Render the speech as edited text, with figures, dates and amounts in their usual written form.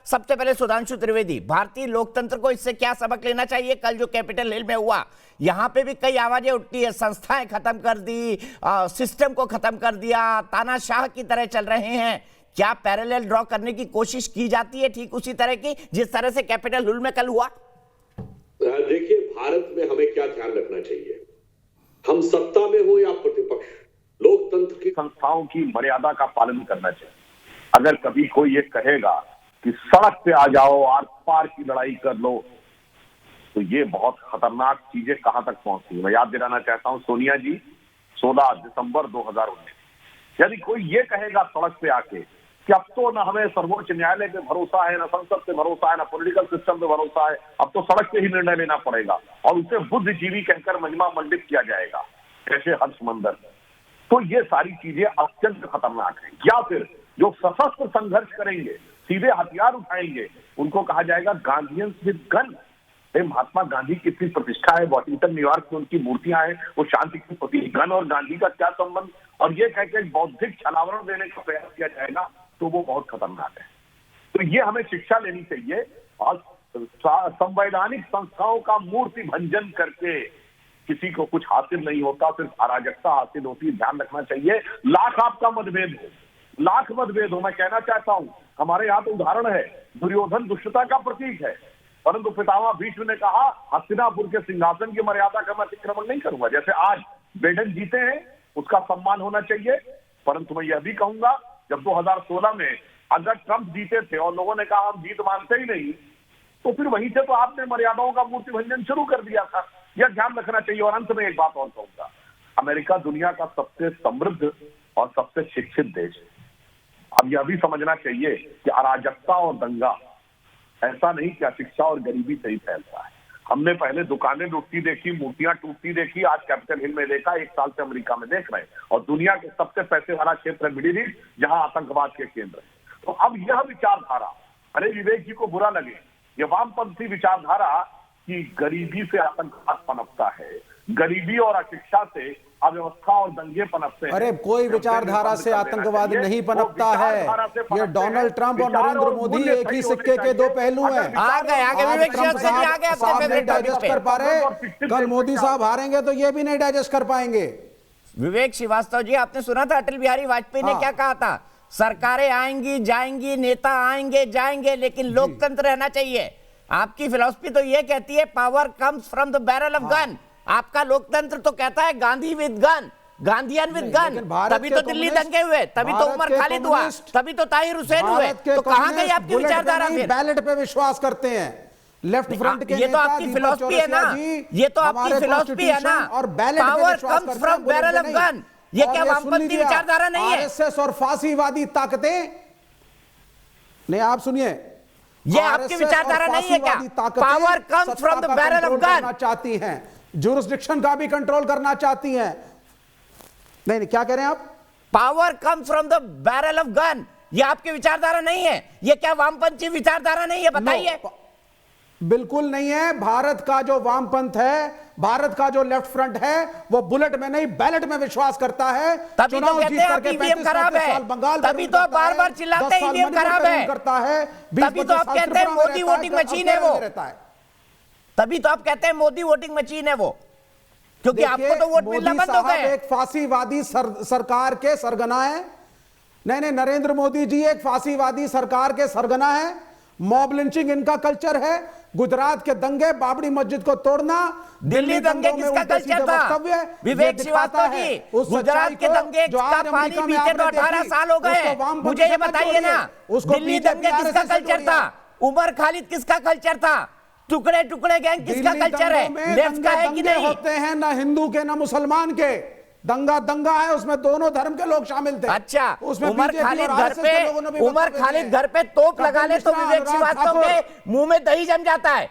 सबसे पहले सुधांशु त्रिवेदी, भारतीय लोकतंत्र को इससे क्या सबक लेना चाहिए? कल जो कैपिटल हिल में हुआ, यहां पे भी कई आवाजें उठती है, संस्थाएं खत्म कर दी, सिस्टम को खत्म कर दिया, तानाशाह की तरह चल रहे हैं। क्या पैरेलल ड्रॉ करने की कोशिश की जाती है ठीक उसी तरह की जिस तरह से कैपिटल हिल में कल हुआ? देखिए, भारत में हमें क्या ध्यान रखना चाहिए, हम सत्ता में हो या प्रतिपक्ष, लोकतंत्र की संस्थाओं की मर्यादा का पालन करना चाहिए। अगर कभी कोई ये कहेगा कि सड़क पे आ जाओ, आर पार की लड़ाई कर लो, तो ये बहुत खतरनाक चीजें कहां तक पहुंचती। मैं याद दिलाना चाहता हूं, सोनिया जी 16 दिसंबर 2019, यदि कोई ये कहेगा सड़क पे आके कि अब तो न हमें सर्वोच्च न्यायालय पे भरोसा है, न संसद पे भरोसा है, न पॉलिटिकल सिस्टम पे भरोसा है, अब तो सड़क पे ही निर्णय लेना पड़ेगा और उसे बुद्धिजीवी कहकर महिमा मंडित किया जाएगा, जैसे हर्षमंदन, तो ये सारी चीजें अत्यंत खतरनाक है। या फिर जो सशस्त्र संघर्ष करेंगे, सीधे हथियार उठाएंगे, उनको कहा जाएगा गांधीयंस विद गन। महात्मा गांधी की इतनी प्रतिष्ठा है, वॉशिंगटन न्यूयॉर्क में उनकी मूर्तियां हैं, वो शांति की प्रतीक। गन और गांधी का क्या संबंध? और ये कह के बौद्धिक छलावरण देने का प्रयास किया जाएगा, तो वो बहुत खतरनाक है। तो ये हमें शिक्षा लेनी चाहिए और संवैधानिक संस्थाओं का मूर्ति भंजन करके किसी को कुछ हासिल नहीं होता, सिर्फ अराजकता हासिल होती है। ध्यान रखना चाहिए, लाख आपका मतभेद हो, लाख मतभेद हो, मैं कहना चाहता हूं, हमारे यहाँ तो उदाहरण है, दुर्योधन दुष्टता का प्रतीक है, परंतु पितामह भीष्म ने कहा हस्तिनापुर के सिंहासन की मर्यादा का मैं अतिक्रमण नहीं करूंगा। जैसे आज बिडेन जीते हैं, उसका सम्मान होना चाहिए, परंतु मैं यह भी कहूंगा, जब 2016 में अगर ट्रंप जीते थे और लोगों ने कहा हम जीत मानते ही नहीं, तो फिर वहीं से तो आपने मर्यादाओं का मूर्ति भंजन शुरू कर दिया था। यह ध्यान रखना चाहिए। और अंत में एक बात और कहूंगा, अमेरिका दुनिया का सबसे समृद्ध और सबसे शिक्षित देश है। अब यह भी समझना चाहिए कि अराजकता और दंगा ऐसा नहीं कि अशिक्षा और गरीबी से ही फैलता है। हमने पहले दुकानें लुटती देखी, मूर्तियां टूटती देखी, आज कैपिटल हिल में देखा, 1 साल से अमेरिका में देख रहे हैं। और दुनिया के सबसे पैसे वाला क्षेत्र है मिडिल ईस्ट, जहां आतंकवाद के केंद्र है। तो अब यह विचारधारा, अरे विवेक जी को बुरा लगे, यह वामपंथी विचारधारा कि गरीबी से आतंकवाद पनपता है, गरीबी और अशिक्षा से अव्यवस्था और दंगे पनपते हैं। अरे कोई विचारधारा से आतंकवाद नहीं पनपता है। ये डोनाल्ड ट्रंप और नरेंद्र मोदी एक ही सिक्के के दो पहलू हैं। आगे विवेक साहब नहीं डाइजेस्ट कर पा रहे, कल मोदी साहब हारेंगे तो ये भी नहीं डाइजेस्ट कर पाएंगे। विवेक श्रीवास्तव जी, आपने सुना था अटल बिहारी वाजपेयी ने क्या कहा था? सरकारें आएंगी जाएंगी, नेता आएंगे जाएंगे, लेकिन लोकतंत्र रहना चाहिए। आपकी फिलॉसफी तो ये कहती है power comes from the barrel of gun. आपका लोकतंत्र तो कहता है Gandhi with gun, Gandhian with gun. तभी तो दिल्ली दंगे हुए, तभी तो उमर खालिद हुआ, तभी तो ताहिर हुसैन हुए। तो कहां गई आपकी विचारधारा? फिर बैलेट पे विश्वास करते हैं, लेफ्ट फ्रंट के ये तो आपकी फिलॉसफी है ना, ये तो आपकी फिलॉसफी है ना, power comes from barrel of gun. ये क्या वामपंथी विचारधारा नहीं है? आरएसएस और फांसीवादी ताकतें, नहीं आप सुनिए, ये आपकी विचारधारा नहीं है क्या? Power comes from the barrel of gun चाहती हैं, जुरिस्डिक्शन का भी कंट्रोल करना चाहती हैं। नहीं क्या कह रहे हैं आप? Power comes from the barrel of gun, ये आपकी विचारधारा नहीं है? ये क्या वामपंथी विचारधारा नहीं है? बताइए। बिल्कुल नहीं है। भारत का जो वामपंथ है, भारत का जो लेफ्ट फ्रंट है, वो बुलेट में नहीं बैलेट में विश्वास करता है। तभी तो कहते हैं ईवीएम खराब है, तभी तो आप बार बार चिल्लाते हैं ईवीएम खराब है, करता है। तभी तो आप कहते हैं मोदी वोटिंग मशीन है वो, तभी तो आप कहते हैं मोदी वोटिंग मशीन है वो, क्योंकि आपको तो वोट मिलना बंद हो गए। एक फांसीवादी सरकार के सरगना है। नहीं, नरेंद्र मोदी जी एक फांसीवादी सरकार के सरगना है। मॉब लिंचिंग इनका कल्चर है। गुजरात के दंगे, बाबरी मस्जिद को तोड़ना, दिल्ली दंगे किसका कल्चर था? विवेक श्रीवास्तव जी, गुजरात के दंगे का पानी पीते तो 18 साल हो गए। मुझे ये बताइए ना, दिल्ली दंगे किसका कल्चर था? उमर खालिद किसका कल्चर था? टुकड़े टुकड़े गैंग किसका कल्चर है? लेफ्ट का है कि नहीं? होते हैं ना हिंदू के ना मुसलमान के। दंगा है, उसमें दोनों धर्म के लोग शामिल थे। अच्छा, उमर खालिद घर पे तोप लगा ले तो विवेक श्रीवास्तव के मुंह में दही जम जाता है।